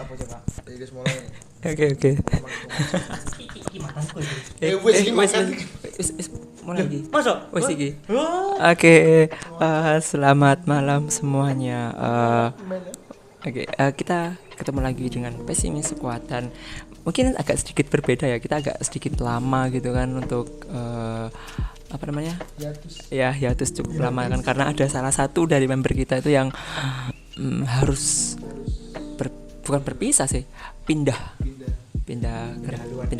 apa coba? Iki mulai. Oke. Iki makanku iki. Wis mulai iki. Masuk. Wis iki. Oh. Oke, selamat malam semuanya. Kita ketemu lagi dengan Pesimis Squad dan mungkin agak sedikit berbeda ya. Kita agak sedikit lama gitu kan untuk apa namanya? Hiatus cukup lama kan karena ada salah satu dari member kita itu yang harus bukan berpisah sih, pindah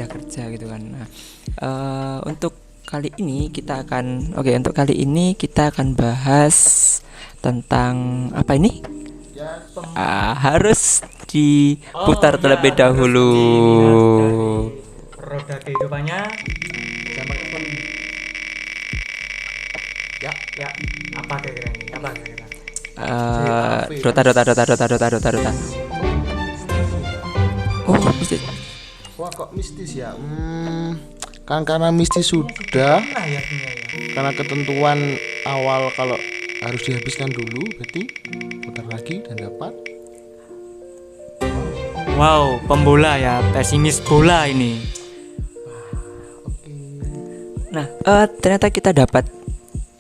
kerja gitu kan. Nah, untuk kali ini kita akan bahas tentang apa ini? Harus diputar terlebih dahulu. Roda kehidupannya. Ya. Apa kira-kira ini? Dota. Oh, mistis. Wah, kok mistis ya? Kan karena mistis sudah. Karena ketentuan awal kalau harus dihabiskan dulu, berarti putar lagi dan dapat. Wow, pembola ya, pesimis bola ini. Nah, ternyata kita dapat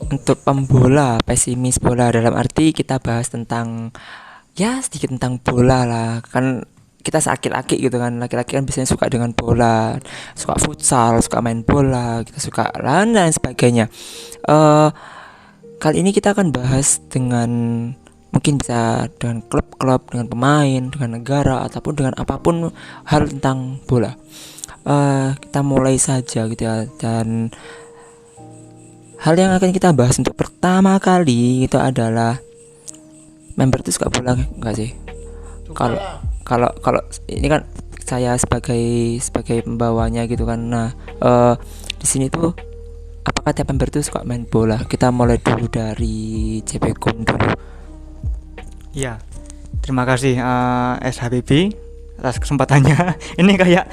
untuk pembola, pesimis bola, dalam arti kita bahas tentang sedikit tentang bola lah. Kan kita laki-laki gitu kan, laki-laki kan biasanya suka dengan bola, suka futsal, suka main bola, kita suka dan sebagainya. Kali ini kita akan bahas dengan mungkin bisa dengan klub-klub, dengan pemain, dengan negara ataupun dengan apapun hal tentang bola. Kita mulai saja gitu ya. Dan hal yang akan kita bahas untuk pertama kali itu adalah member itu suka bola enggak sih? Kalau ini kan saya sebagai pembawanya gitu kan. Nah, di sini tuh apakah tiap member itu suka main bola? Kita mulai dulu dari CP Gun dulu. Ya, terima kasih SHBB atas kesempatannya. Ini kayak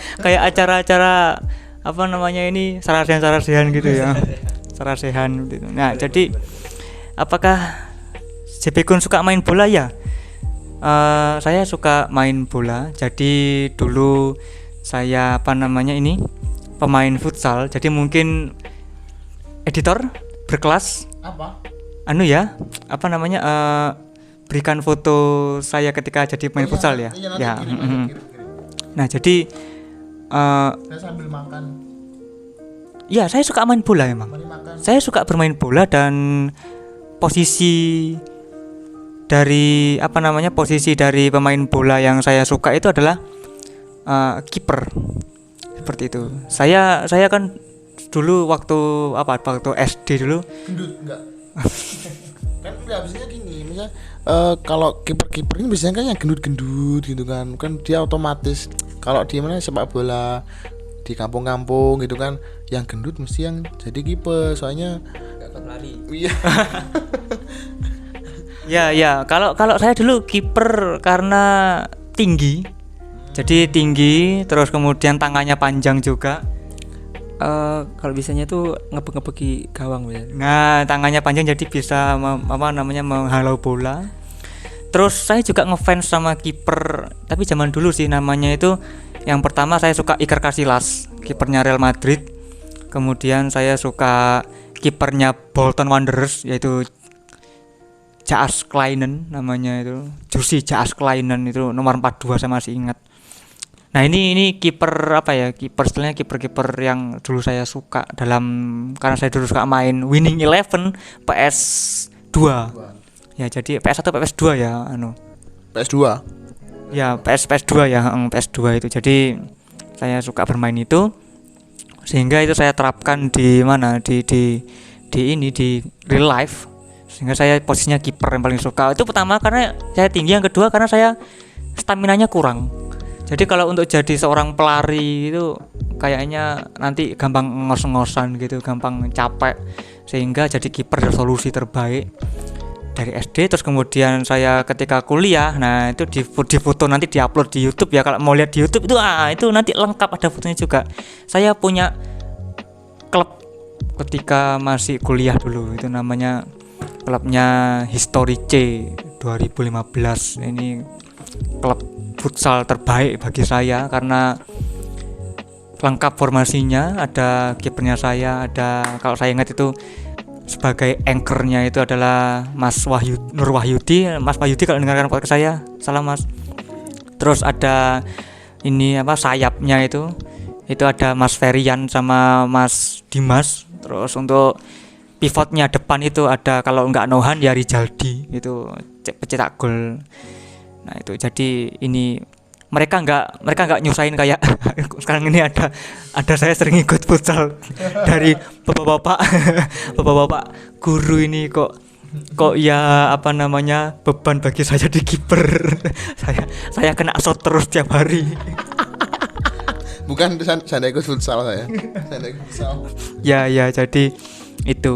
acara-acara apa namanya ini sarasehan gitu ya. Sarasehan gitu. Nah, jadi apakah CP Gun suka main bola ya? Saya suka main bola. Jadi dulu saya pemain futsal. Jadi mungkin editor berkelas berikan foto saya ketika jadi pemain futsal ya. Ya. Nah, jadi Saya sambil makan. Ya, saya suka main bola emang. Saya suka bermain bola dan posisi dari pemain bola yang saya suka itu adalah kiper. Seperti itu. Saya kan dulu waktu SD dulu. Gendut enggak? Kan habisnya gini, misalnya kalau kiper ini biasanya kan yang gendut gitu kan dia otomatis kalau di mana sepak bola di kampung-kampung gitu kan yang gendut mesti yang jadi kiper soalnya Enggak kuat lari. Iya. Ya, kalau saya dulu kiper karena tinggi. Jadi tinggi, terus kemudian tangannya panjang juga. Kalau bisanya tuh ngebeki gawang ya. Nah, tangannya panjang jadi bisa menghalau bola. Terus saya juga ngefans sama kiper, tapi zaman dulu sih namanya itu. Yang pertama saya suka Iker Casillas, kipernya Real Madrid. Kemudian saya suka kipernya Bolton Wanderers yaitu Jaas Kleinen namanya itu. Jussi Jaas Kleinen itu nomor 42 saya masih ingat. Nah, ini kiper istilahnya kiper yang dulu saya suka karena saya dulu suka main Winning Eleven PS2. Ya, jadi PS1 PS2 ya PS2. Ya, PS2 ya, PS2 itu. Jadi saya suka bermain itu sehingga itu saya terapkan di real life. Sehingga saya posisinya kiper yang paling suka. Itu pertama karena saya tinggi, yang kedua karena saya staminanya kurang. Jadi kalau untuk jadi seorang pelari itu kayaknya nanti gampang ngos-ngosan gitu, gampang capek. Sehingga jadi kiper solusi terbaik dari SD. Terus kemudian saya ketika kuliah, nah itu di foto nanti diupload di YouTube ya. Kalau mau lihat di YouTube itu nanti lengkap ada fotonya juga. Saya punya klub ketika masih kuliah dulu, itu namanya klubnya History C 2015. Ini klub futsal terbaik bagi saya karena lengkap formasinya, ada kipernya saya, ada kalau saya ingat itu sebagai anchornya itu adalah Mas Wahyu Nur Wahyudi, Mas Wahyudi kalau dengarkan podcast saya, salam Mas. Terus ada ini apa sayapnya itu ada Mas Ferian sama Mas Dimas. Terus untuk pivotnya depan itu ada kalau nggak Nohan ya Rijaldi itu pencetak gol. Nah itu jadi ini mereka nggak nyusahin kayak sekarang ini ada saya sering ikut futsal dari bapak-bapak guru ini kok ya apa namanya beban bagi saya di kiper. saya kena shot terus tiap hari. Bukan saya ikut futsal saya. Saya ikut futsal. Ya jadi itu.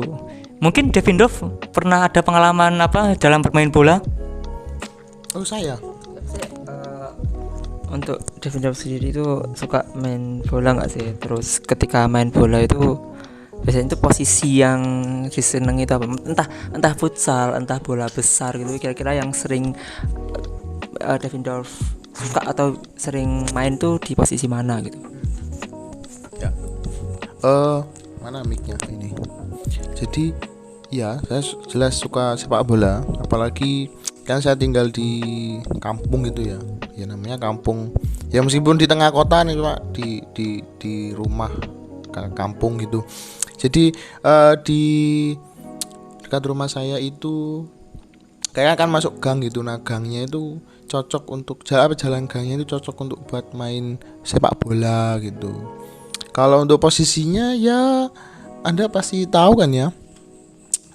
Mungkin Devindov pernah ada pengalaman apa dalam bermain bola? Oh saya. Untuk Devindov sendiri itu suka main bola nggak sih? Terus ketika main bola itu biasanya itu posisi yang disenangi itu apa? Entah futsal, entah bola besar gitu. Kira-kira yang sering Devindov suka atau sering main tuh di posisi mana gitu? Ya. Mana mic-nya ini? Jadi ya saya jelas suka sepak bola, apalagi kan saya tinggal di kampung gitu ya namanya kampung ya, meskipun di tengah kota nih Pak, di rumah kampung gitu. Jadi di dekat rumah saya itu kayak akan masuk gang gitu. Nah gangnya itu cocok untuk jalan gangnya itu cocok untuk buat main sepak bola gitu. Kalau untuk posisinya ya Anda pasti tahu kan ya,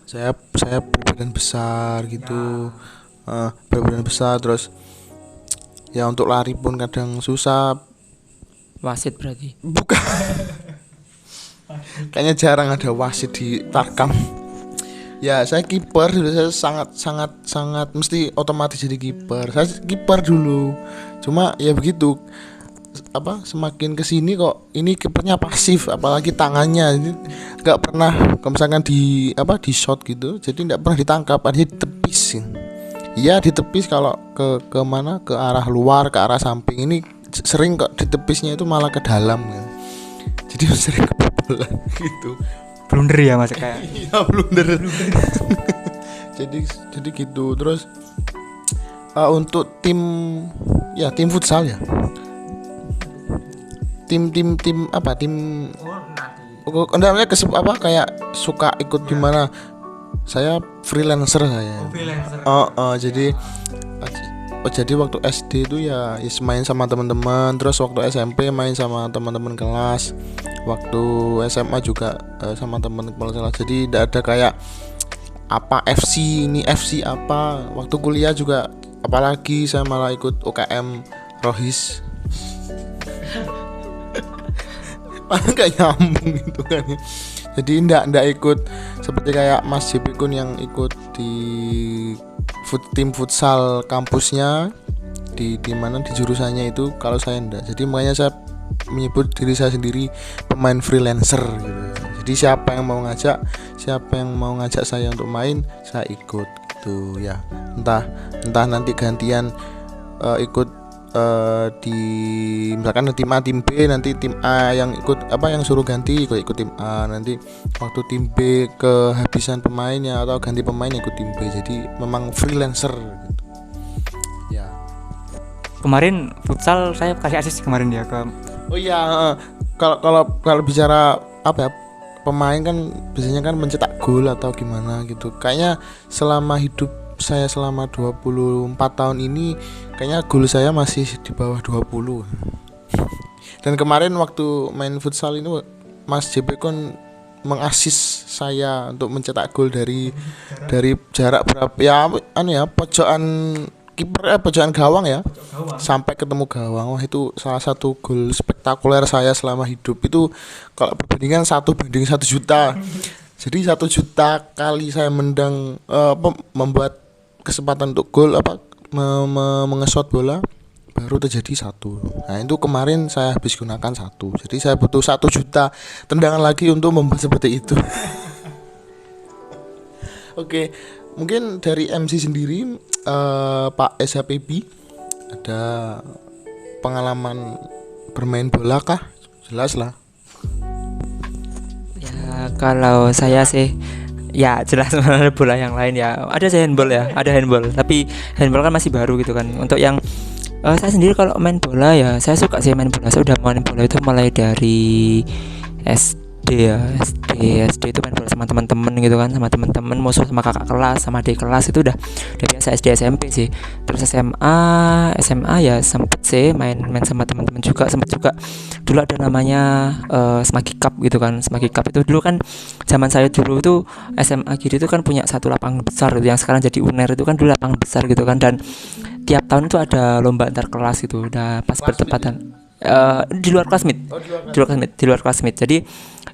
saya berbadan besar gitu. Berbadan besar, terus ya untuk lari pun kadang susah. Wasit berarti? Bukan. Kayaknya jarang ada wasit di Tarkam. Ya saya kiper, saya sangat mesti otomatis jadi kiper. Saya kiper dulu, cuma ya begitu apa semakin kesini kok ini kipernya pasif, apalagi tangannya nggak pernah misalkan di shot gitu, jadi nggak pernah ditangkap, artinya ditepis. Iya ditepis kalau ke mana, ke arah luar, ke arah samping. Ini sering kok ditepisnya itu malah ke dalam ya. Jadi sering kebobolan gitu. Blunder ya Mas kayak. Iya blunder. jadi gitu. Terus untuk tim futsal ya. Tim namanya kayak suka ikut gimana? Saya freelancer saya. Jadi waktu SD itu ya main sama teman-teman, terus waktu SMP main sama teman-teman kelas, waktu SMA juga sama teman-teman kelas. Jadi tidak ada kayak apa FC ini FC apa. Waktu kuliah juga apalagi saya malah ikut UKM Rohis. Malah gak nyambung gitu kan ya. Jadi ndak ikut seperti kayak Mas JP Kun yang ikut di tim futsal kampusnya di mana di jurusannya itu. Kalau saya ndak. Jadi makanya saya menyebut diri saya sendiri pemain freelancer gitu. Jadi siapa yang mau ngajak saya untuk main, saya ikut gitu ya. Entah nanti gantian ikut di misalkan tim A tim B, nanti tim A yang yang suruh ganti ikut tim A, nanti waktu tim B kehabisan pemainnya atau ganti pemain ikut tim B. Jadi memang freelancer gitu. Ya. Kemarin futsal saya kasih asis kemarin ya ke. Oh iya, kalau bicara pemain kan biasanya kan mencetak gol atau gimana gitu. Kayaknya selama hidup saya selama 24 tahun ini kayaknya gol saya masih di bawah 20. Dan kemarin waktu main futsal ini Mas JP Kun mengasis saya untuk mencetak gol dari jarak berapa ya pojokan kiper pojokan gawang ya sampai ketemu gawang. Wah itu salah satu gol spektakuler saya selama hidup. Itu kalau perbandingan 1 banding 1 juta. Jadi 1 juta kali saya membuat kesempatan untuk gol mengesot bola baru terjadi 1. Nah itu kemarin saya habis gunakan 1. Jadi saya butuh 1 juta tendangan lagi untuk membuat seperti itu. Oke, mungkin dari MC sendiri Pak SHPB ada pengalaman bermain bola kah? Jelas lah. Ya kalau saya sih ya jelas ada bola yang lain ya. Ada sih handball ya, ada handball. Tapi handball kan masih baru gitu kan. Untuk yang saya sendiri kalau main bola ya saya suka sih main bola. Saya udah main bola itu mulai dari SD ya. SD itu main bola sama teman-teman gitu kan, sama teman-teman, musuh sama kakak kelas, sama adik kelas itu udah biasa. SD SMP sih. Terus SMA ya sempet sih main sama teman-teman juga, sempet juga dulu ada namanya Smaki Cup gitu kan. Smaki Cup itu dulu kan zaman saya dulu itu SMA gitu itu kan punya satu lapangan besar gitu, yang sekarang jadi UNER itu kan dulu lapangan besar gitu kan, dan tiap tahun itu ada lomba antar kelas gitu. Udah pas bertepatan di luar kelas meet. Di luar kelas meet. Jadi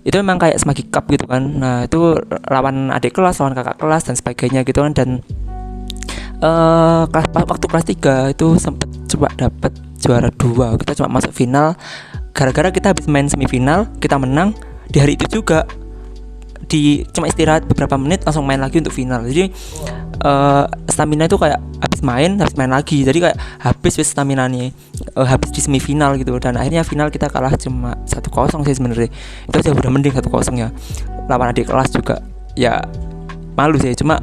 itu memang kayak Smaki Cup gitu kan. Nah, itu lawan adik kelas, lawan kakak kelas dan sebagainya gitu kan. Dan waktu kelas 3 itu sempat coba dapat juara 2. Kita cuma masuk final gara-gara kita habis main semifinal, kita menang. Di hari itu juga cuma istirahat beberapa menit langsung main lagi untuk final. Jadi stamina itu kayak habis main lagi. Jadi kayak habis stamina nih habis di semifinal gitu. Dan akhirnya final kita kalah cuma 1-0 sih sebenarnya. Itu aja udah mending 1-0 ya. Lawan adik kelas juga ya malu sih, cuma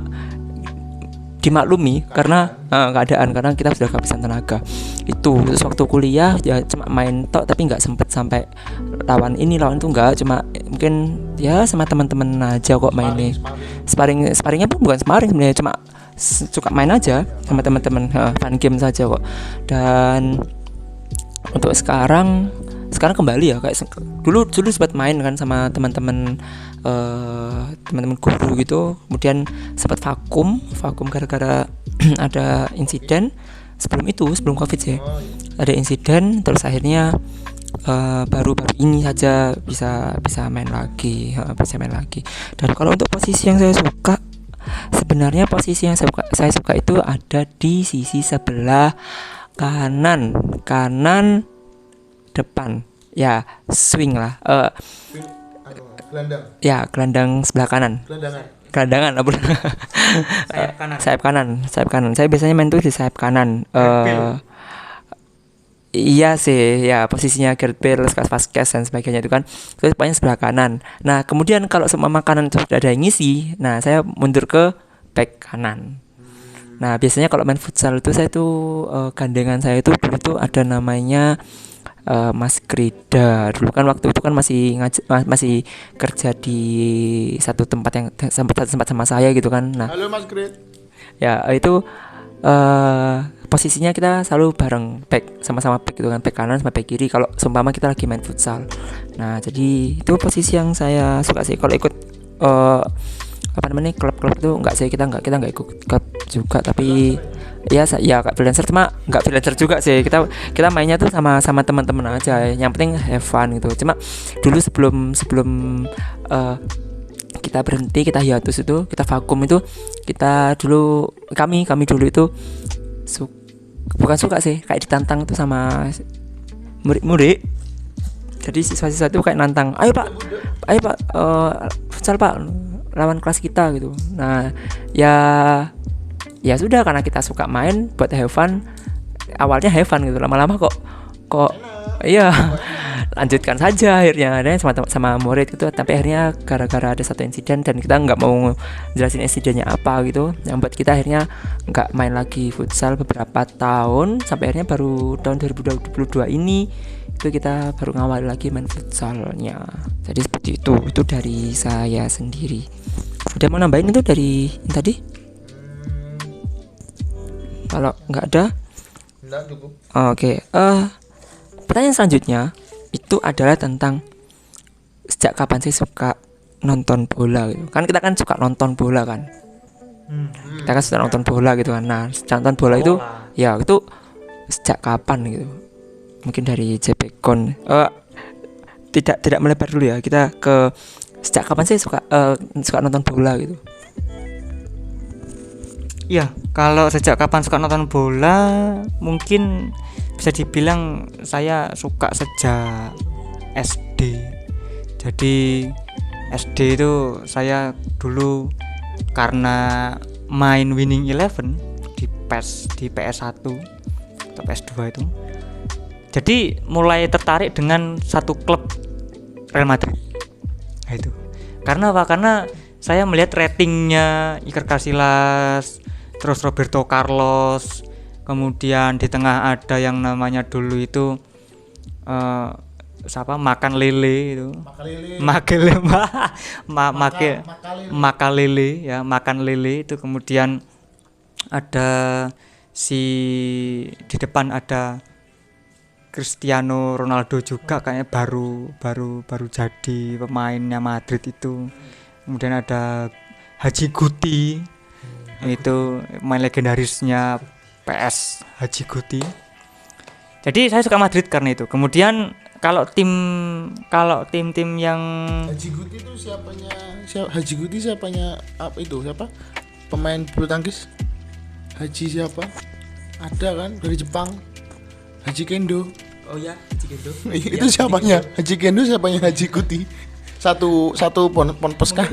dimaklumi karena keadaan, karena kita sudah kehabisan tenaga. Itu terus waktu kuliah ya cuma main tok, tapi nggak sempet sampai lawan itu nggak, cuma mungkin ya sama teman-teman aja kok mainnya. Sparringnya pun bukan sparring sebenarnya, cuma suka main aja sama teman-teman, fun game saja kok. Dan untuk sekarang kembali ya kayak dulu sempat main kan sama teman-teman guru gitu, kemudian sempat vakum gara-gara ada insiden. Sebelum Covid sih ada insiden, terus akhirnya baru-baru ini saja bisa main lagi. Dan kalau untuk posisi yang saya suka, sebenarnya posisi yang saya suka itu ada di sisi sebelah kanan depan ya, swing lah, Gelandang. ya gelandang sebelah kanan, gelandangan apa sayap kanan. Saya biasanya main tuh di sayap kanan. Iya sih ya, posisinya Gareth Bale, Lucas Vazquez dan sebagainya itu kan, itu pokoknya sebelah kanan. Nah kemudian kalau semua makanan itu sudah ada yang ngisi, nah saya mundur ke back kanan. Nah biasanya kalau main futsal itu saya tuh gandengan saya itu dulu tuh ada namanya Mas Krida. Dulu kan waktu itu kan masih kerja di satu tempat yang sempat sama saya gitu kan. Nah, Halo Mas Grid. ya itu posisinya kita selalu bareng back, sama-sama back gitu kan, back kanan sama back kiri kalau seumpama kita lagi main futsal. Nah, jadi itu posisi yang saya suka sih. Kalau ikut klub-klub itu enggak sih, kita enggak ikut klub juga, tapi ya kayak freelancer, cuma enggak freelancer juga sih, kita mainnya tuh sama teman-teman aja, yang penting have fun gitu. Cuma dulu sebelum kita berhenti, kita hiatus itu, kita vakum itu, kita dulu kami dulu itu bukan suka sih, kayak ditantang itu sama murid-murid. Jadi siswa-siswa itu kayak nantang, ayo pak futsal pak, lawan kelas kita gitu. Nah ya sudah, karena kita suka main buat have fun, awalnya have fun gitu, lama-lama kok iya lanjutkan saja akhirnya ada sama murid gitu. Tapi akhirnya gara-gara ada satu insiden dan kita nggak mau jelasin insidennya apa gitu, yang buat kita akhirnya nggak main lagi futsal beberapa tahun, sampai akhirnya baru tahun 2022 ini itu kita baru ngawal lagi main futsalnya. Jadi seperti itu dari saya sendiri. Udah mau nambahin itu dari yang tadi? Kalau nggak ada? Enggak, cukup. Oke. Pertanyaan selanjutnya itu adalah tentang sejak kapan sih suka nonton bola gitu. Kan kita kan suka nonton bola kan. Kita kan suka nonton bola gitu kan. Nah, sejak nonton bola itu ya itu sejak kapan gitu? Mungkin dari JPCon. Tidak melebar dulu ya. Kita ke sejak kapan sih suka nonton bola gitu? Iya, kalau sejak kapan suka nonton bola, mungkin bisa dibilang saya suka sejak SD. Jadi SD itu saya dulu karena main Winning Eleven di PS1 atau PS2 itu. Jadi mulai tertarik dengan satu klub Real Madrid. Nah, itu. Karena apa? Karena saya melihat ratingnya Iker Casillas, terus Roberto Carlos, kemudian di tengah ada yang namanya dulu itu siapa? Makan Lele itu. Makan Lele ya, Makan Lele itu. Kemudian ada di depan ada Cristiano Ronaldo juga, kayaknya baru jadi pemainnya Madrid itu. Kemudian ada Haji Guti, itu main legendarisnya PS, Haji Guti. Jadi saya suka Madrid karena itu. Kemudian kalau tim-tim yang Haji Guti itu Haji Guti siapanya apa itu? Siapa? Pemain bulu tangkis? Haji siapa? Ada kan dari Jepang. Haji Kendo. oh ya Haji Kendo. Itu siapanya? Haji Kendo siapanya Haji Guti? Satu ponpes kah?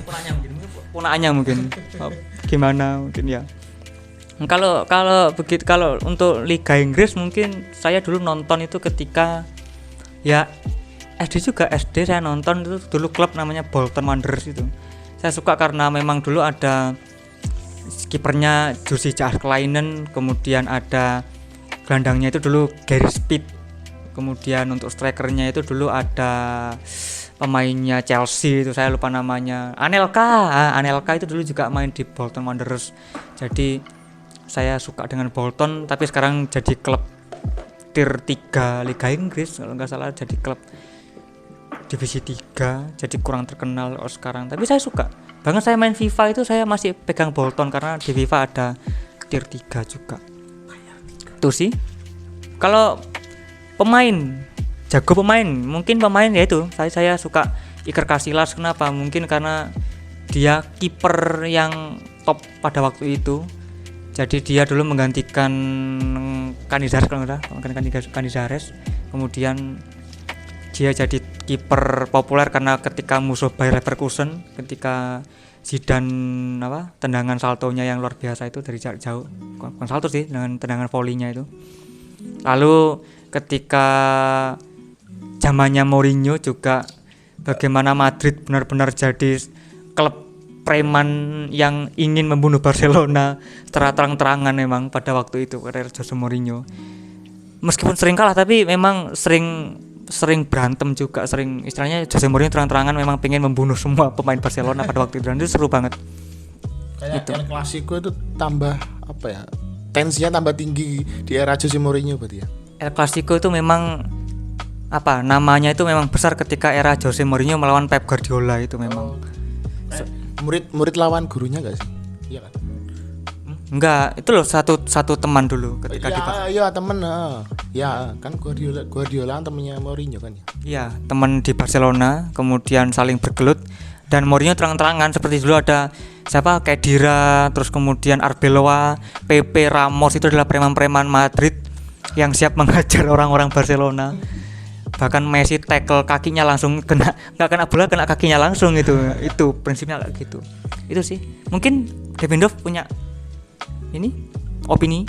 Ponakannya mungkin. Gimana mungkin ya. Kalau untuk Liga Inggris mungkin saya dulu nonton itu ketika ya SD saya nonton itu dulu klub namanya Bolton Wanderers itu. Saya suka karena memang dulu ada kipernya Jussi Jaarsklainen, kemudian ada gelandangnya itu dulu Gary Speed, kemudian untuk strikernya itu dulu ada pemainnya Chelsea itu saya lupa namanya, Anelka itu dulu juga main di Bolton Wanderers. Jadi saya suka dengan Bolton, tapi sekarang jadi klub tier 3 Liga Inggris kalau nggak salah, jadi klub divisi 3, jadi kurang terkenal sekarang. Tapi saya suka banget, saya main FIFA itu saya masih pegang Bolton karena di FIFA ada tier 3 juga. Itu sih. Kalau jago pemain, mungkin pemain ya itu saya suka Iker Casillas. Kenapa? Mungkin karena dia kiper yang top pada waktu itu. Jadi dia dulu menggantikan Canizares kalau nggak salah, Canizares. Kemudian dia jadi kiper populer karena ketika musuh Bayer Leverkusen, ketika Zidane tendangan saltonya yang luar biasa itu dari jarak jauh, bukan salto sih, dengan tendangan volley-nya itu. Lalu ketika zamannya Mourinho juga, bagaimana Madrid benar-benar jadi klub preman yang ingin membunuh Barcelona secara terang-terangan memang pada waktu itu era Jose Mourinho. Meskipun sering kalah tapi memang sering berantem juga, sering istilahnya Jose Mourinho terang-terangan memang pengen membunuh semua pemain Barcelona pada waktu itu, dan itu seru banget. Kayak El Clasico itu tambah apa ya? Tensinya tambah tinggi di era Jose Mourinho berarti ya. El Clasico itu memang namanya itu memang besar ketika era Jose Mourinho melawan Pep Guardiola itu memang. Murid lawan gurunya enggak sih? Iya kan? Enggak, itu loh satu teman dulu ketika iya temen. Ya, kan Guardiola temennya Mourinho kan ya. Iya, teman di Barcelona, kemudian saling bergelut dan Mourinho terang-terangan seperti dulu ada Khedira, terus kemudian Arbeloa, Pepe, Ramos, itu adalah preman-preman Madrid yang siap menghajar orang-orang Barcelona. Bahkan Messi tackle kakinya langsung nggak kena bola, kena kakinya langsung itu prinsipnya kayak gitu. Itu sih. Mungkin Devendorf punya opini.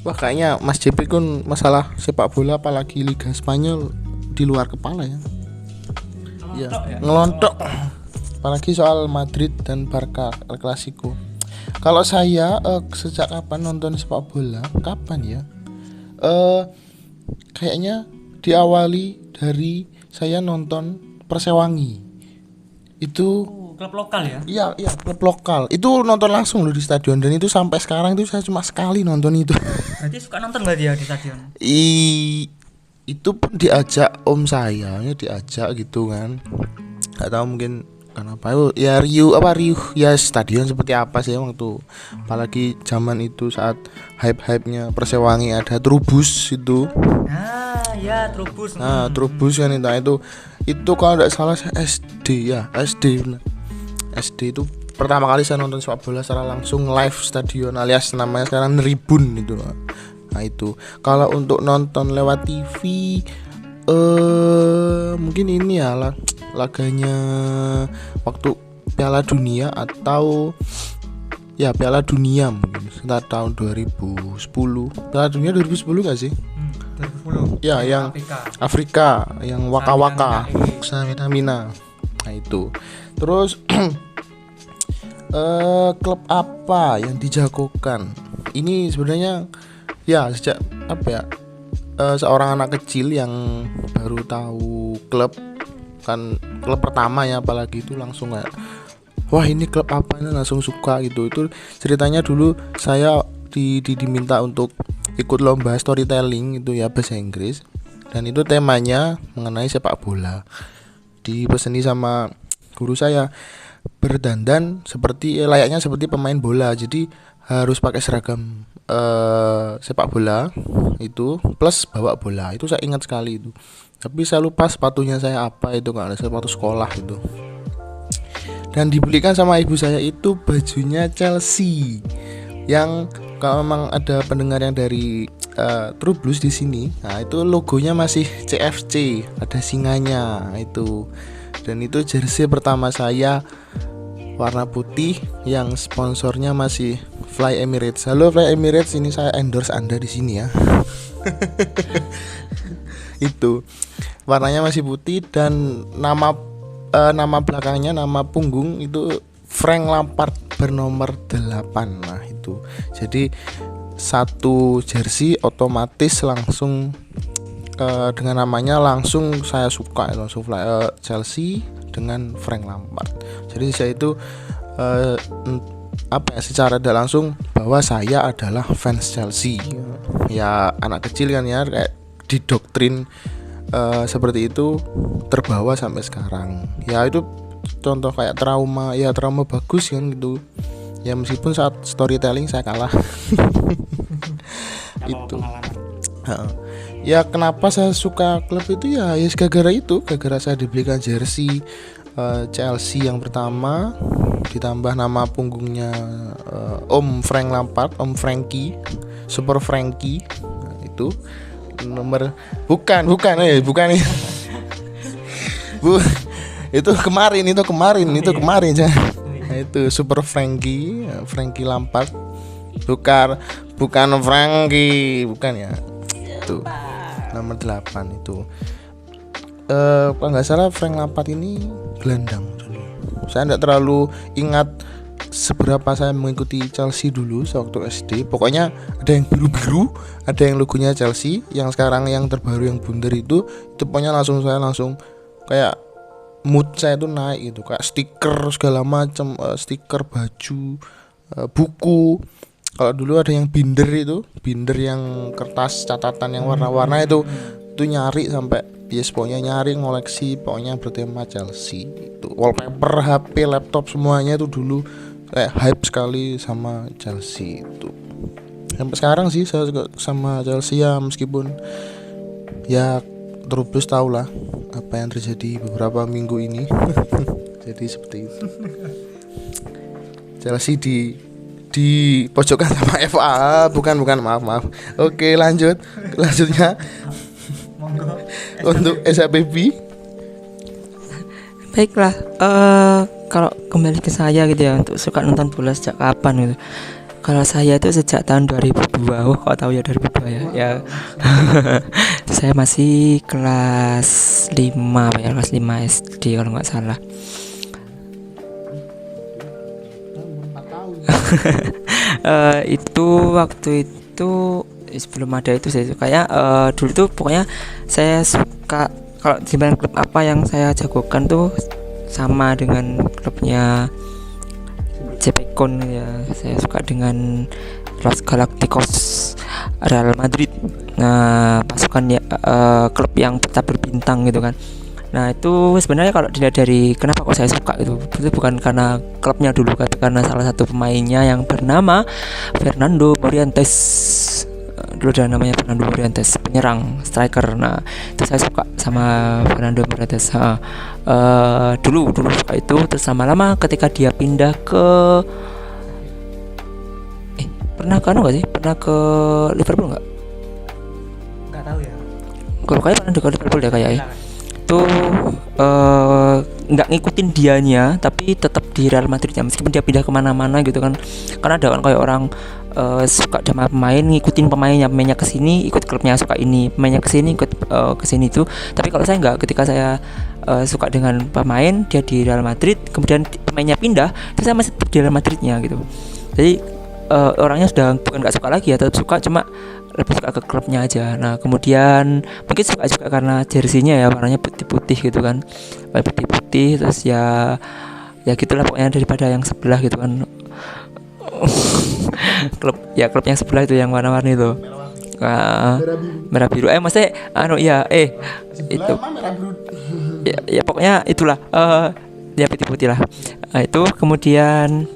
Wah, kayaknya Mas JP kan masalah sepak bola apalagi Liga Spanyol di luar kepala ya. Ngelontok. Apalagi soal Madrid dan Barca El Clasico. Kalau saya sejak kapan nonton sepak bola? Kapan ya? Kayaknya diawali dari saya nonton Persewangi. Itu klub lokal ya? Iya, klub lokal. Itu nonton langsung loh di stadion, dan itu sampai sekarang itu saya cuma sekali nonton itu. Berarti suka nonton enggak dia di stadion? Itu pun diajak om saya, diajak gitu kan. Enggak tahu mungkin kenapa ya riuh ya stadion seperti apa sih waktu, apalagi zaman itu saat hype-hypenya Persewangi ada Trubus itu. Trubus. Trubus kan itu kalau tidak salah saya SD benar. SD itu pertama kali saya nonton sepak bola secara langsung live stadion, alias namanya sekarang Tribun itu. Nah itu kalau untuk nonton lewat TV mungkin ini ya laganya waktu Piala Dunia atau ya Piala Dunia mungkin sekitar tahun 2010. Piala Dunia 2010 gak sih? 2010. Ya, yang Afrika, yang waka-waka, Mina. Nah itu. Terus klub apa yang dijagokan? Ini sebenarnya ya sejak apa ya? Seorang anak kecil yang baru tahu klub pertama ya, apalagi itu langsung kayak wah ini klub apa, ini langsung suka gitu. Itu ceritanya dulu saya diminta untuk ikut lomba storytelling itu ya, bahasa Inggris, dan itu temanya mengenai sepak bola. Dipeseni sama guru saya berdandan seperti layaknya seperti pemain bola, jadi harus pakai seragam sepak bola itu plus bawa bola. Itu saya ingat sekali itu, tapi saya lupa sepatunya saya apa, itu nggak ada sepatu sekolah itu. Dan dibelikan sama ibu saya itu bajunya Chelsea, yang kalau memang ada pendengar yang dari True Blues di sini, nah itu logonya masih CFC, ada singanya itu. Dan itu jersey pertama saya warna putih yang sponsornya masih Fly Emirates. Halo Fly Emirates, ini saya endorse Anda di sini ya. Itu warnanya masih putih dan nama belakangnya, nama punggung itu Frank Lampard bernomor 8. Nah itu jadi satu jersey otomatis langsung dengan namanya langsung saya suka, langsung Chelsea dengan Frank Lampard. Jadi saya itu secara tidak langsung bahwa saya adalah fans Chelsea. Ya anak kecil kan ya, kayak didoktrin seperti itu, terbawa sampai sekarang. Ya itu contoh kayak trauma bagus kan gitu. Ya meskipun saat storytelling saya kalah. Itu. Ya kenapa saya suka klub itu ya gara-gara saya dibelikan jersey Chelsea yang pertama, ditambah nama punggungnya Om Frank Lampard, Om Frankie, Super Frankie. Nah, itu nomor bukan Bu, itu kemarin nah, itu Super Frankie, Frankie Lampard, bukan Frankie, bukan ya, itu nomor 8 itu. Kalau nggak salah Frank Lampard ini gelandang dulu. Saya tidak terlalu ingat seberapa saya mengikuti Chelsea dulu sewaktu SD. Pokoknya ada yang biru-biru, ada yang logonya Chelsea. Yang sekarang yang terbaru yang bundar itu pokoknya langsung kayak mood saya itu naik gitu, kayak stiker segala macam, stiker baju, buku. Kalau dulu ada yang binder yang kertas catatan yang warna-warna itu nyari sampai pokoknya nyari ngoleksi, pokoknya bertema Chelsea. Itu wallpaper HP, laptop semuanya itu dulu kayak hype sekali sama Chelsea itu. Sampai sekarang sih saya juga sama Chelsea ya, meskipun ya terus tahu lah apa yang terjadi beberapa minggu ini. Jadi seperti itu. Chelsea di pojokan sama FA, bukan maaf. Oke, lanjutnya untuk SAPB. Baiklah, kalau kembali ke saya gitu ya, untuk suka nonton bola sejak kapan gitu. Kalau saya itu sejak tahun 2002. Kok tahu ya 2002 ya? Ya. Saya masih kelas 5 kelas 5 SD kalau nggak salah. Itu waktu itu sebelum ada itu saya suka ya, dulu tuh pokoknya saya suka, kalau dibilang klub apa yang saya jagokan tuh sama dengan klubnya Cepecon ya. Saya suka dengan Los Galacticos Real Madrid. Nah, pasukan ya, klub yang tetap berbintang gitu kan. Nah, itu sebenarnya kalau dilihat dari kenapa kok saya suka itu bukan karena klubnya dulu, karena salah satu pemainnya yang bernama Fernando Morientes. Dulu ada namanya Fernando Morientes, penyerang, striker. Nah, itu saya suka sama Fernando Morientes. Dulu suka itu, terus lama-lama ketika dia pindah ke pernah ke Liverpool nggak Nggak tahu ya. Kalau kayak pernah ke Liverpool deh kayaknya. Itu nggak ngikutin dianya tapi tetap di Real Madridnya meskipun dia pindah kemana-mana gitu kan. Karena ada kan kayak orang suka sama pemain, ngikutin pemainnya kesini ikut klubnya suka ini, pemainnya kesini ikut kesini itu. Tapi kalau saya nggak, ketika saya suka dengan pemain, dia di Real Madrid, kemudian pemainnya pindah, itu saya masih tetap di Real Madridnya gitu. Jadi orangnya sudah bukan nggak suka lagi ya, tetap suka, cuma lebih suka ke klubnya aja. Nah kemudian mungkin suka juga karena jersinya ya warnanya putih-putih gitu kan, putih-putih, terus ya gitulah pokoknya daripada yang sebelah gitu kan. klub yang sebelah itu yang warna-warni itu merah biru maksudnya itu ya pokoknya itulah ya putih-putih lah. Itu kemudian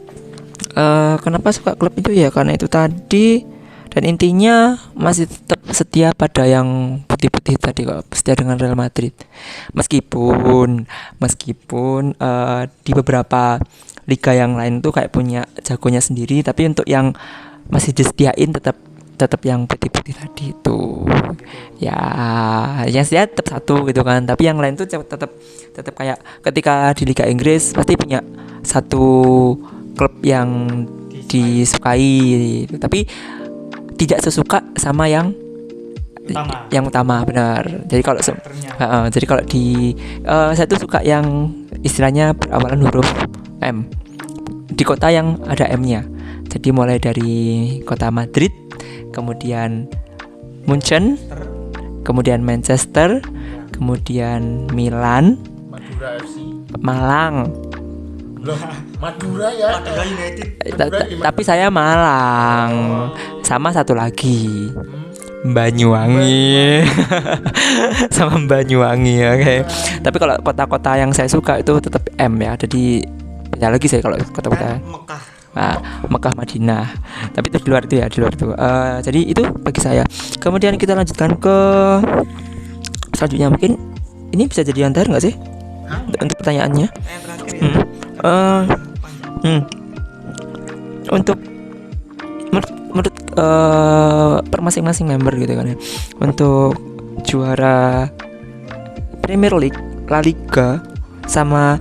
kenapa suka klub itu ya karena itu tadi, dan intinya masih tetap setia pada yang putih-putih tadi kok, setia dengan Real Madrid meskipun di beberapa liga yang lain tuh kayak punya jagonya sendiri, tapi untuk yang masih disediain tetap yang putih-putih tadi itu ya, yang setia tetap satu gitu kan. Tapi yang lain tuh tetap kayak ketika di Liga Inggris pasti punya satu klub yang disukai, tapi tidak sesuka sama yang utama benar. Jadi kalau di saya tuh suka yang istilahnya berawalan huruf M, di kota yang ada M-nya. Jadi mulai dari kota Madrid, kemudian Munchen, kemudian Manchester, kemudian Milan, Madura FC, Malang. loh Madura ya, Madura United. Tapi saya Malang, sama satu lagi Banyuwangi. Sama Banyuwangi, oke. Tapi kalau kota-kota yang saya suka itu tetap M ya. Jadi beda lagi saya kalau kota-kota Mekah, Madinah. Tapi itu di luar itu. Jadi itu bagi saya. Kemudian kita lanjutkan ke selanjutnya, mungkin ini bisa jadi antar nggak sih untuk pertanyaannya? Untuk menurut per masing-masing member gitu kan ya, untuk juara Premier League, La Liga, sama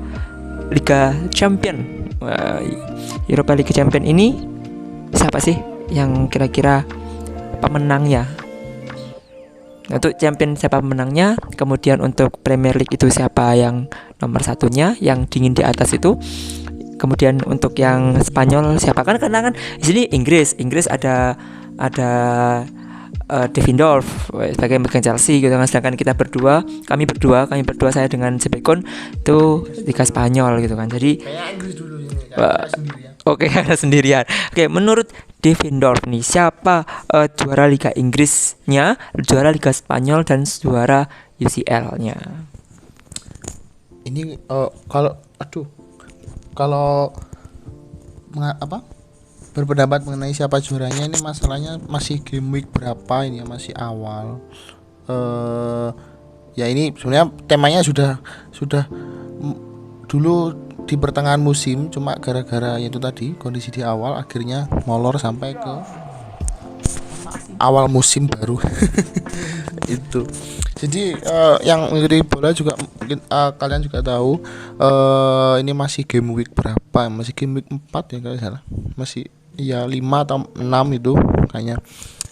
Liga Champion, Europa League Champion ini siapa sih yang kira-kira pemenangnya? Untuk Champion siapa pemenangnya? Kemudian untuk Premier League itu siapa yang nomor satunya, yang dingin di atas itu? Kemudian untuk yang Spanyol siapa? Karena kan di sini Inggris ada Devindorf sebagai pegang Chelsea gitu kan. Sedangkan kami berdua saya dengan Sebekon itu Liga Spanyol gitu kan. Jadi kayak Inggris dulu ini sendirian. Oke, ada sendirian. Oke, menurut Devindorf nih siapa juara Liga Inggrisnya, juara Liga Spanyol, dan juara UCL-nya? Ini kalau berpendapat mengenai siapa juaranya, ini masalahnya masih game week berapa ini ya, masih awal. Ya ini sebenarnya temanya sudah dulu di pertengahan musim, cuma gara-gara itu tadi kondisi di awal akhirnya molor sampai ke awal musim baru. Itu jadi yang mengikuti bola juga mungkin kalian juga tahu ini masih game week berapa, masih game week 4 ya kalau salah, masih ya 5 atau 6 itu kayaknya.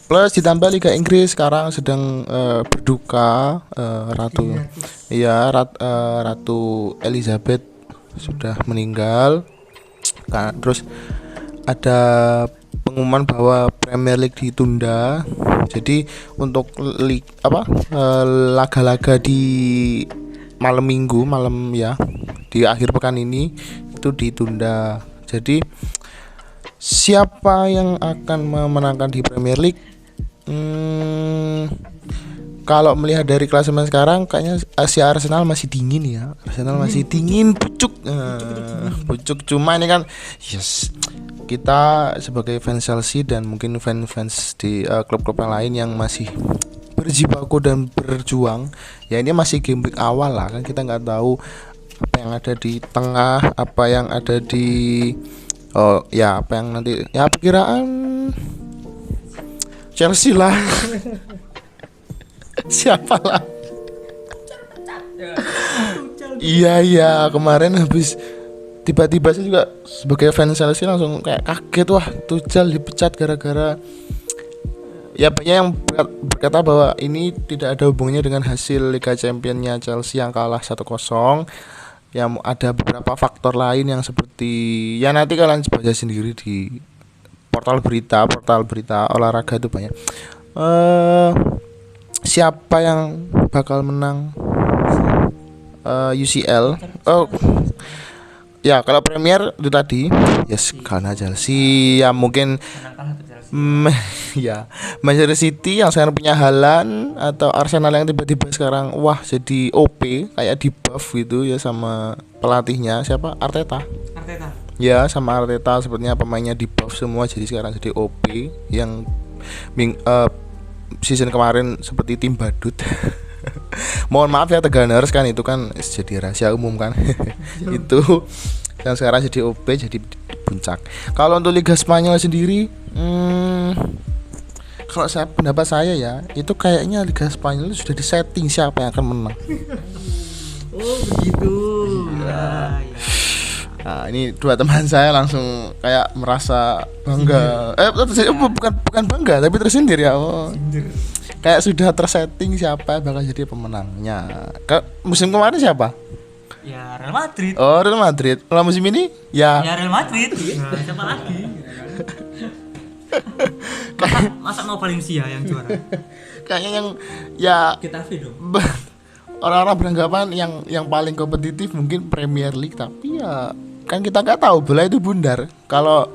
Plus ditambah Liga Inggris sekarang sedang berduka, Ratu Elizabeth sudah meninggal. Terus ada pengumuman bahwa Premier League ditunda. Jadi untuk laga-laga di malam ya di akhir pekan ini itu ditunda. Jadi siapa yang akan memenangkan di Premier League? Kalau melihat dari klasemen sekarang kayaknya si Arsenal masih dingin ya. Arsenal masih dingin, pucuk. Cuma ini kan kita sebagai fans Chelsea dan mungkin fans di klub-klub yang lain yang masih berjibaku dan berjuang, ya ini masih game week awal lah kan, kita nggak tahu apa yang ada di tengah, apa yang ada di apa yang nanti ya perkiraan Chelsea lah. Siapa lah Iya kemarin habis tiba-tiba saya juga sebagai fans Chelsea langsung kayak kaget, wah Tuchel dipecat gara-gara ya banyak yang berkata bahwa ini tidak ada hubungannya dengan hasil Liga Championnya Chelsea yang kalah 1-0. Ya ada beberapa faktor lain yang seperti ya nanti kalian baca sendiri di portal berita olahraga itu banyak. Siapa yang bakal menang UCL? Oh ya kalau Premier itu tadi yes karena Chelsea ya mungkin ya Manchester City yang sekarang punya Haaland atau Arsenal yang tiba-tiba sekarang wah jadi OP kayak di buff gitu ya sama pelatihnya siapa Arteta. Ya sama Arteta sepertinya pemainnya di buff semua jadi sekarang jadi OP yang season kemarin seperti tim badut. Mohon maaf ya Teganers kan itu kan jadi rahasia umum kan. Itu dan sekarang jadi OP jadi puncak. Kalau untuk Liga Spanyol sendiri kalau pendapat saya ya itu kayaknya Liga Spanyol sudah disetting siapa yang akan menang. Oh begitu. Nah, ini dua teman saya langsung kayak merasa bangga. Bukan bangga tapi tersindir ya. Oh. Kayak sudah tersetting siapa bakal jadi pemenangnya. Musim kemarin siapa? Ya Real Madrid. Oh Real Madrid. Kalau musim ini ya Real Madrid. Nah, siapa lagi? masa mau Valencia yang juara? Kayaknya yang ya Getafe dong. Orang-orang beranggapan yang paling kompetitif mungkin Premier League, tapi ya kan kita nggak tahu bola itu bundar. Kalau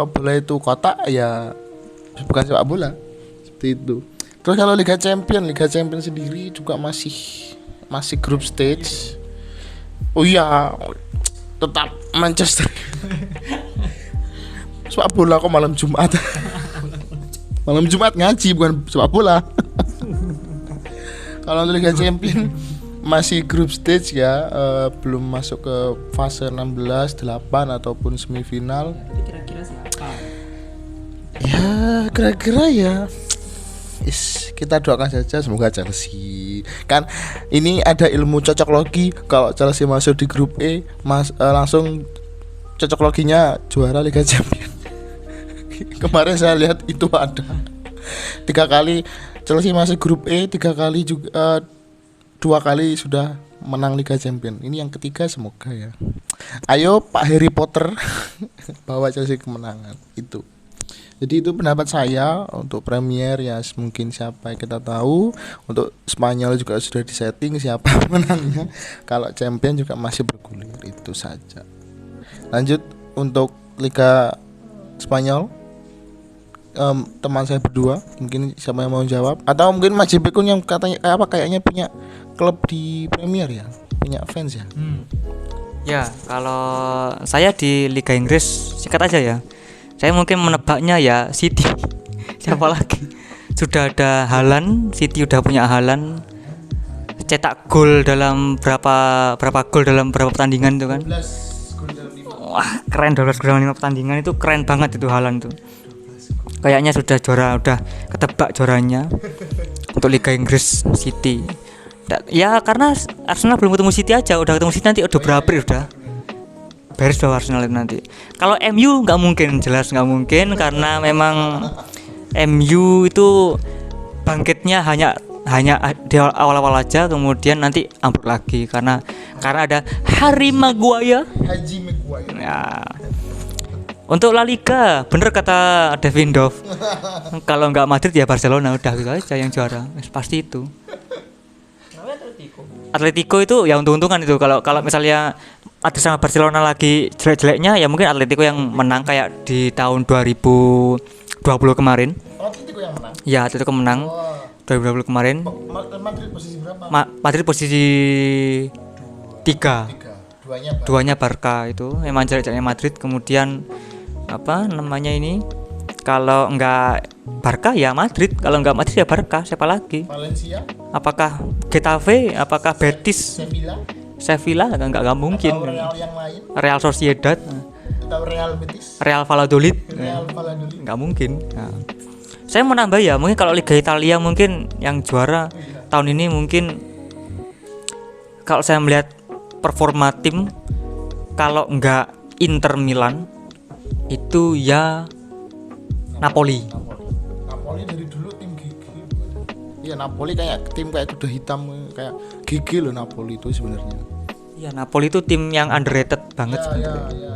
bola itu kotak ya bukan sepak bola seperti itu. Terus kalau Liga Champion sendiri juga masih group stage. Oh iya tetap Manchester. Sepak bola kok malam Jumat. Malam Jumat ngaji bukan sepak bola. Kalau untuk Liga Champion masih group stage ya, belum masuk ke fase 16, 8 ataupun semifinal. Kira-kira siapa? Ya, kira-kira ya. Kita doakan saja semoga Chelsea. Kan ini ada ilmu cocok logi, kalau Chelsea masuk di grup E, langsung cocok loginya juara Liga Champion. Kemarin saya lihat itu ada 3 kali Chelsea masuk grup E, 3 kali juga 2 kali sudah menang Liga Champion. Ini yang ketiga semoga ya. Ayo Pak Harry Potter bawa Chelsea kemenangan itu. Jadi itu pendapat saya untuk Premier ya mungkin siapa yang kita tahu. Untuk Spanyol juga sudah disetting siapa menangnya. Kalau Champion juga masih bergulir itu saja. Lanjut untuk Liga Spanyol. Teman saya berdua mungkin siapa yang mau jawab atau mungkin Mas JP yang katanya kayaknya punya klub di Premier ya, punya fans ya. Ya kalau saya di Liga Inggris singkat aja ya, saya mungkin menebaknya ya City. Siapa lagi? Sudah ada Haaland, City udah punya Haaland, cetak gol dalam berapa gol dalam berapa pertandingan itu kan. 12 gol dalam 5. Wah keren, 12 gol dalam 5 pertandingan itu keren banget itu Haaland tuh. Kayaknya sudah juara, udah ketebak juaranya untuk Liga Inggris City. Ya karena Arsenal belum ketemu City aja, udah ketemu City nanti udah berakhir udah. Beres dong Arsenal itu nanti. Kalau MU nggak mungkin, jelas nggak mungkin karena memang MU itu bangkitnya hanya di awal-awal aja, kemudian nanti ambruk lagi karena ada Harry Maguire. Haji Maguire. Ya. Untuk La Liga, bener kata Devin Dove. Kalau nggak Madrid ya Barcelona, udah gitu aja yang juara. Pasti itu. Atletico itu ya untung-untungan itu. Kalau misalnya Madrid sama Barcelona lagi jelek-jeleknya, ya mungkin Atletico yang menang kayak di tahun 2020 kemarin. Atletico yang menang. Ya, Atletico menang 2020 kemarin. Madrid posisi berapa? Madrid posisi 3. Duanya Barca itu memang jelek-jeleknya Madrid. Kemudian apa namanya ini, kalau enggak Barca ya Madrid, kalau enggak Madrid ya Barca, siapa lagi? Valencia, apakah Getafe, apakah Betis, Sevilla enggak mungkin. atau Real yang lain, Real Sociedad atau Real Betis, Real Valladolid Real Valladolid. enggak mungkin. Nah, saya mau nambah ya, mungkin kalau Liga Italia mungkin yang juara tahun ini mungkin kalau saya melihat performa tim kalau nggak Inter Milan itu ya Napoli. Napoli dari dulu tim gigi. Iya, Napoli kayak tim kayak kuda hitam, kayak gigi loh Napoli itu sebenarnya. Ya Napoli itu tim yang underrated banget sebenarnya. Iya.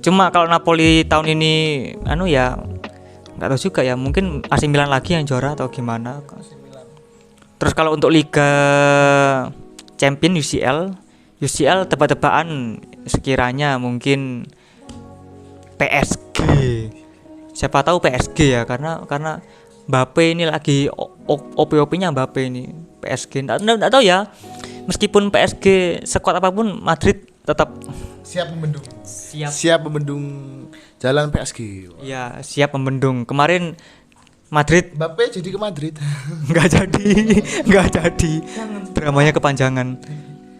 Cuma kalau Napoli tahun ini ya nggak tahu juga ya, mungkin AC Milan lagi yang juara atau gimana. Terus kalau untuk Liga Champion UCL tebak-tebakan sekiranya mungkin PSG. Siapa tahu PSG ya, karena Mbappe ini lagi OP-OP-nya Mbappe ini PSG. Nggak tahu ya. Meskipun PSG sekuat apapun, Madrid tetap Siap membendung jalan PSG. ya siap membendung. Kemarin Madrid Mbappe jadi ke Madrid. nggak jadi dramanya kepanjangan.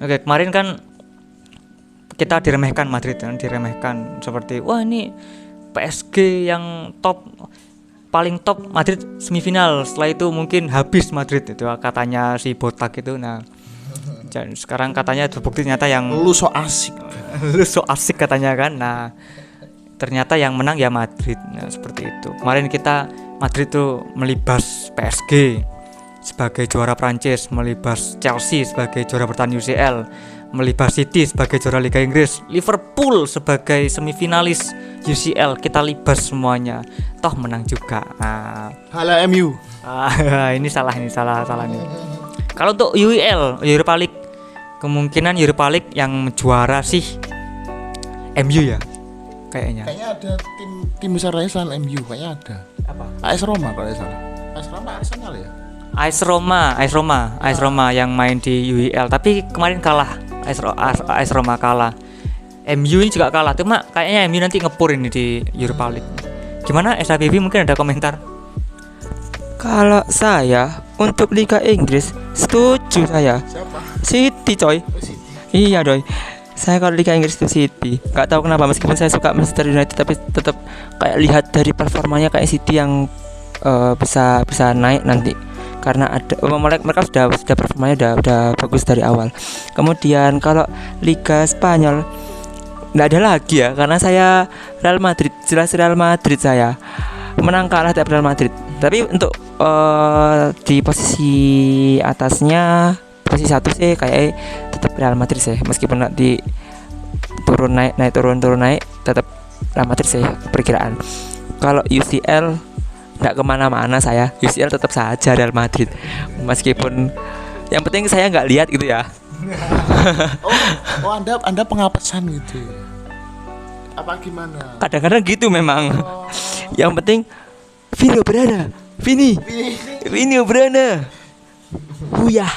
Oke, kemarin kan kita diremehkan Madrid, diremehkan seperti wah ini PSG yang paling top, Madrid semifinal, setelah itu mungkin habis Madrid itu katanya si Botak itu. Nah dan sekarang katanya terbukti ternyata yang Lu so asik. lu so asik katanya kan. Nah ternyata yang menang ya Madrid. Nah seperti itu. Kemarin kita Madrid tuh melibas PSG sebagai juara Prancis, melibas Chelsea sebagai juara bertahan UCL, melibas City sebagai juara Liga Inggris, Liverpool sebagai semifinalis UCL. Kita libas semuanya. Toh menang juga. Nah, Hala MU. ini salah nih. Kalau untuk UEL, Europa League, kemungkinan Europa League yang juara sih MU ya. Kayaknya Ada tim besar lain selain MU, kayaknya ada. apa? AS Roma kalau tidak salah. AS Roma Arsenal ya. AS Roma yang main di UEL, tapi kemarin kalah. AS Roma kalah. MU ini juga kalah. Cuma kayaknya MU nanti ngepur ini di Europa League. Gimana SABB, mungkin ada komentar? Kalau saya untuk Liga Inggris setuju saya. Siapa? City coy. City. Iya doi. Saya kalau Liga Inggris itu City. Gak tahu kenapa, meskipun saya suka Manchester United, tapi tetap kayak lihat dari performanya kayak City yang bisa naik nanti. Karena ada mereka sudah performanya udah bagus dari awal. Kemudian kalau Liga Spanyol nggak ada lagi ya, karena saya Real Madrid, jelas Real Madrid saya menang kalah tiap Real Madrid. Tapi untuk di posisi atasnya, posisi satu sih kayak tetap Real Madrid sih, meskipun nanti turun naik tetap Real Madrid sih perkiraan. Kalau UCL nggak kemana-mana, saya UCL tetap saja Real Madrid, meskipun yang penting saya nggak lihat gitu ya. Oh, Anda pengapesan gitu. Apa gimana? Kadang-kadang gitu memang. Yang penting Vini Brana. Buyah.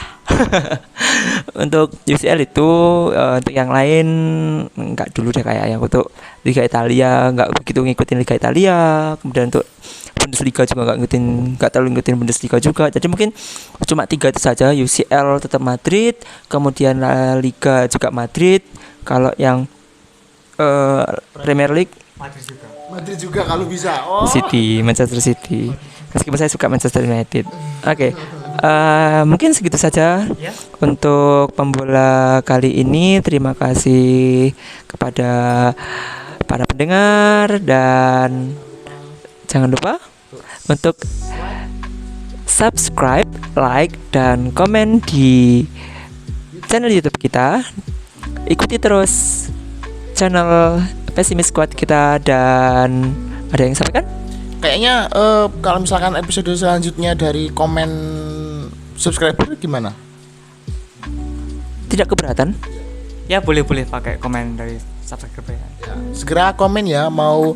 Untuk UCL itu untuk yang lain enggak dulu deh, kayak yang untuk Liga Italia enggak begitu ngikutin Liga Italia. Kemudian untuk Bundesliga juga enggak terlalu ngikutin Bundesliga juga. Jadi mungkin cuma 3 itu saja. UCL tetap Madrid, kemudian La Liga juga Madrid. Kalau yang Premier League Madrid juga kalau bisa. Oh. Manchester City. Meskipun saya suka Manchester United. Oke. Mungkin segitu saja untuk pembola kali ini. Terima kasih kepada para pendengar, dan jangan lupa untuk subscribe, like, dan komen di channel YouTube kita. Ikuti terus channel Pesimis Squad kita, dan ada yang sampaikan? Kayaknya kalau misalkan episode selanjutnya dari komen subscriber gimana? Tidak keberatan? Ya boleh pakai komen dari subscriber ya. Segera komen ya, mau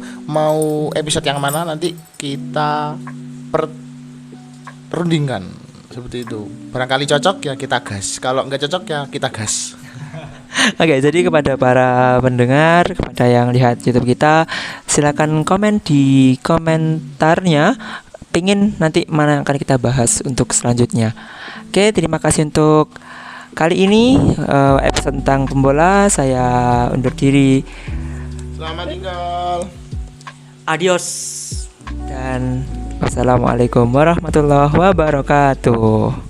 episode yang mana, nanti kita perundingkan seperti itu. Barangkali cocok ya kita gas, kalau nggak cocok ya kita gas. Oke, jadi kepada para pendengar, kepada yang lihat YouTube kita, silakan komen di komentarnya pingin nanti mana yang akan kita bahas untuk selanjutnya. Oke, terima kasih untuk kali ini episode tentang pembola. Saya undur diri. Selamat tinggal. Adios. Dan wassalamualaikum warahmatullahi wabarakatuh.